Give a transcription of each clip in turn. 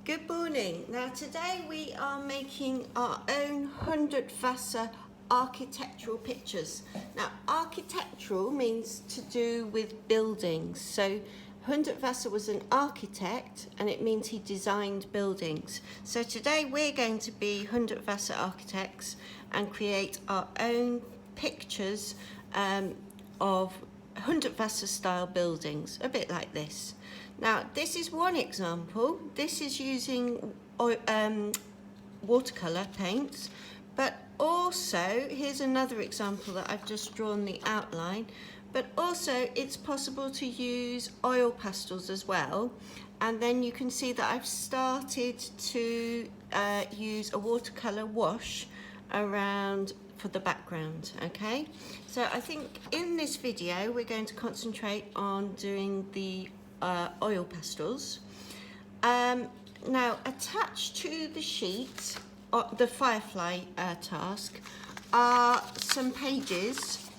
Good morning. Now today we are making our own Hundertwasser architectural pictures. Now architectural means to do with buildings. So Hundertwasser was an architect and it means he designed buildings. So today we're going to be Hundertwasser architects and create our own pictures of Hundertwasser style buildings, a bit like this. Now this is one example. This is using watercolour paints, but also here's another example that I've just drawn the outline, but also it's possible to use oil pastels as well. And then you can see that I've started to use a watercolour wash around for the background. Okay, so I think in this video we're going to concentrate on doing the oil pastels. Now attached to the sheet, the firefly task, are some pages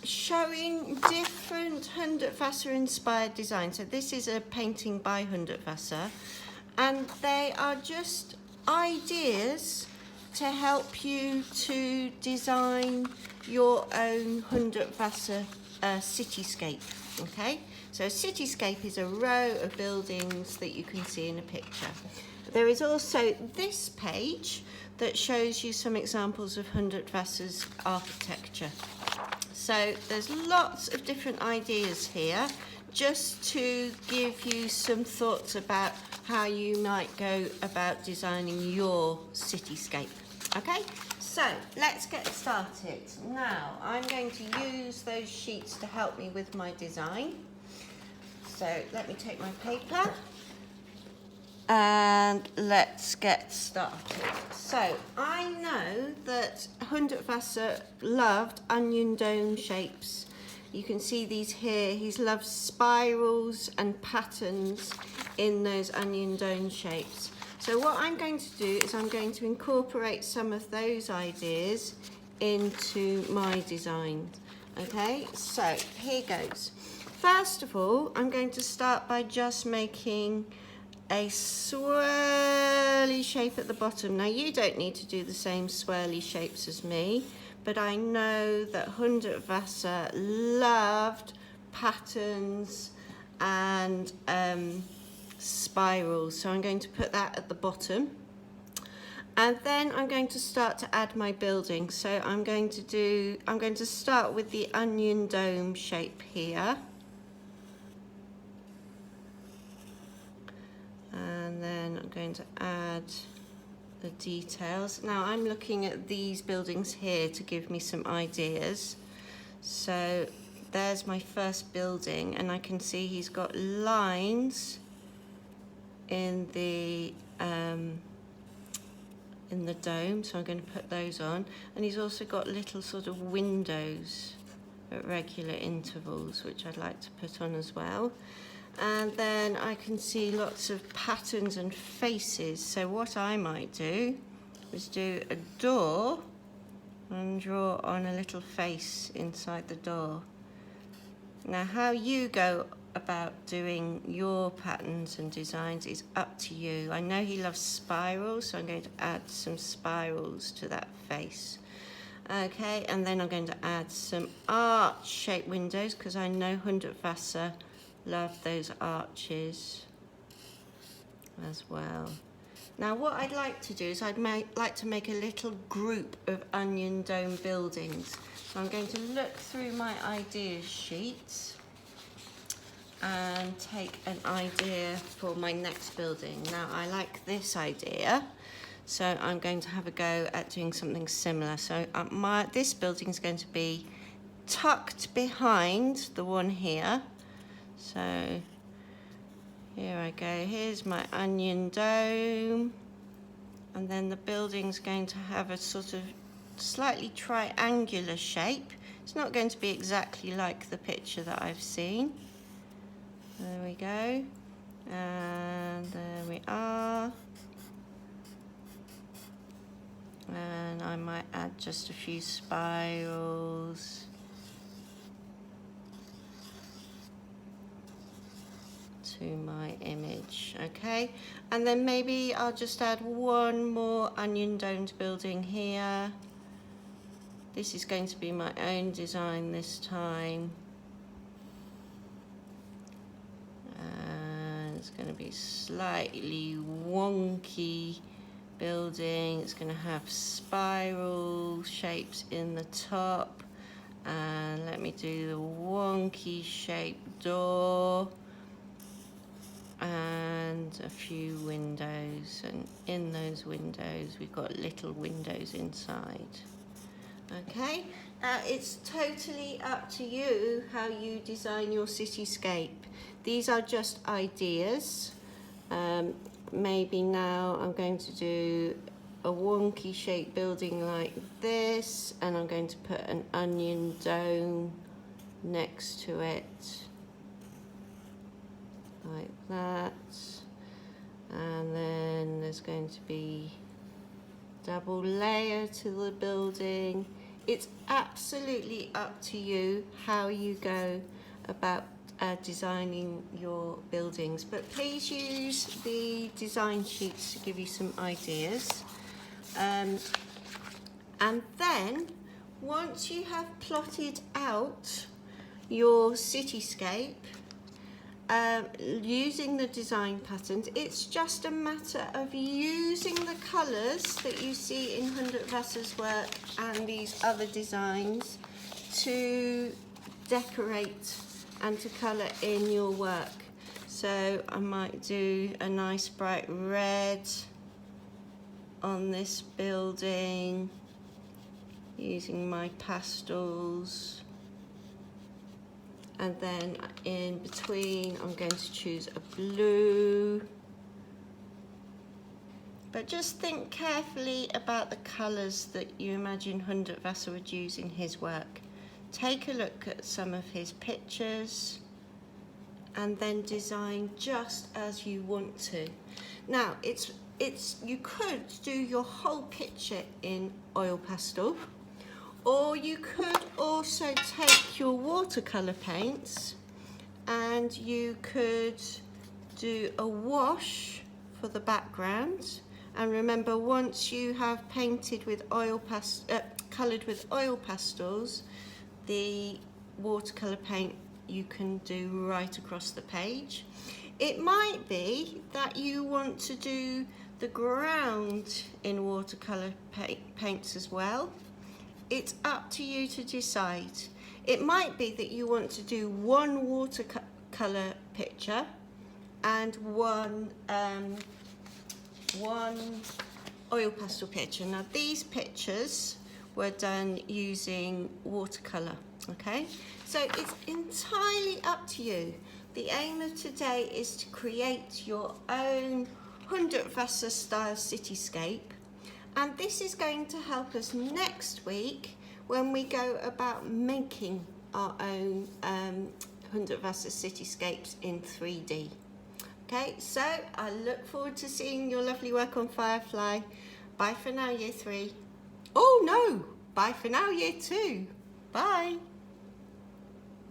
showing different Hundertwasser inspired designs. So this is a painting by Hundertwasser, and they are just ideas to help you to design your own Hundertwasser cityscape. Okay, so a cityscape is a row of buildings that you can see in a picture. There is also this page that shows you some examples of Hundertwasser's architecture. So there's lots of different ideas here just to give you some thoughts about how you might go about designing your cityscape. Okay, so let's get started. Now I'm going to use those sheets to help me with my design. So let me take my paper and let's get started. So I know that Hundertwasser loved onion dome shapes. You can see these here. He loves spirals and patterns in those onion dome shapes. So what I'm going to do is I'm going to incorporate some of those ideas into my design. Okay, so here goes. First of all, I'm going to start by just making a swirly shape at the bottom. Now you don't need to do the same swirly shapes as me, but I know that Hundertwasser loved patterns and spirals, so I'm going to put that at the bottom, and then I'm going to start to add my building. So I'm going to start with the onion dome shape here, and then I'm going to add the details. Now I'm looking at these buildings here to give me some ideas. So there's my first building, and I can see he's got lines in the dome, so I'm going to put those on, and he's also got little sort of windows at regular intervals, which I'd like to put on as well. And then I can see lots of patterns and faces, so what I might do is do a door and draw on a little face inside the door. Now how you go about doing your patterns and designs is up to you. I know he loves spirals, so I'm going to add some spirals to that face. Okay, and then I'm going to add some arch-shaped windows because I know Hundertwasser loved those arches as well. Now what I'd like to do is I'd like to make a little group of onion dome buildings. So I'm going to look through my ideas sheets and take an idea for my next building. Now I like this idea, so I'm going to have a go at doing something similar. So this building is going to be tucked behind the one here. So here I go, here's my onion dome, and then the building's going to have a sort of slightly triangular shape. It's not going to be exactly like the picture that I've seen. There we go, and there we are. And I might add just a few spirals to my image. Okay, and then maybe I'll just add one more onion domed building here. This is going to be my own design this time. And it's going to be slightly wonky building. It's going to have spiral shapes in the top. And let me do the wonky shaped door. And a few windows. And in those windows, we've got little windows inside. Okay, it's totally up to you how you design your cityscape. These are just ideas. Maybe now I'm going to do a wonky shaped building like this, and I'm going to put an onion dome next to it, like that. And then there's going to be double layer to the building. It's absolutely up to you how you go about designing your buildings, but please use the design sheets to give you some ideas. And then once you have plotted out your cityscape using the design patterns, it's just a matter of using the colours that you see in Hundertwasser's work and these other designs to decorate and to colour in your work. So I might do a nice bright red on this building using my pastels. And then in between, I'm going to choose a blue. But just think carefully about the colours that you imagine Hundertwasser would use in his work. Take a look at some of his pictures and then design just as you want to. Now, you could do your whole picture in oil pastel, or you could also take your watercolour paints and you could do a wash for the background. And remember, once you have painted with coloured with oil pastels, the watercolour paint you can do right across the page. It might be that you want to do the ground in watercolour paints as well. It's up to you to decide. It might be that you want to do one watercolour picture and one oil pastel picture. Now these pictures were done using watercolour, okay? So it's entirely up to you. The aim of today is to create your own Hundertwasser style cityscape. And this is going to help us next week when we go about making our own Hundertwasser cityscapes in 3D. Okay, so I look forward to seeing your lovely work on Firefly. Bye for now, Year 3. Oh no, bye for now, Year 2. Bye.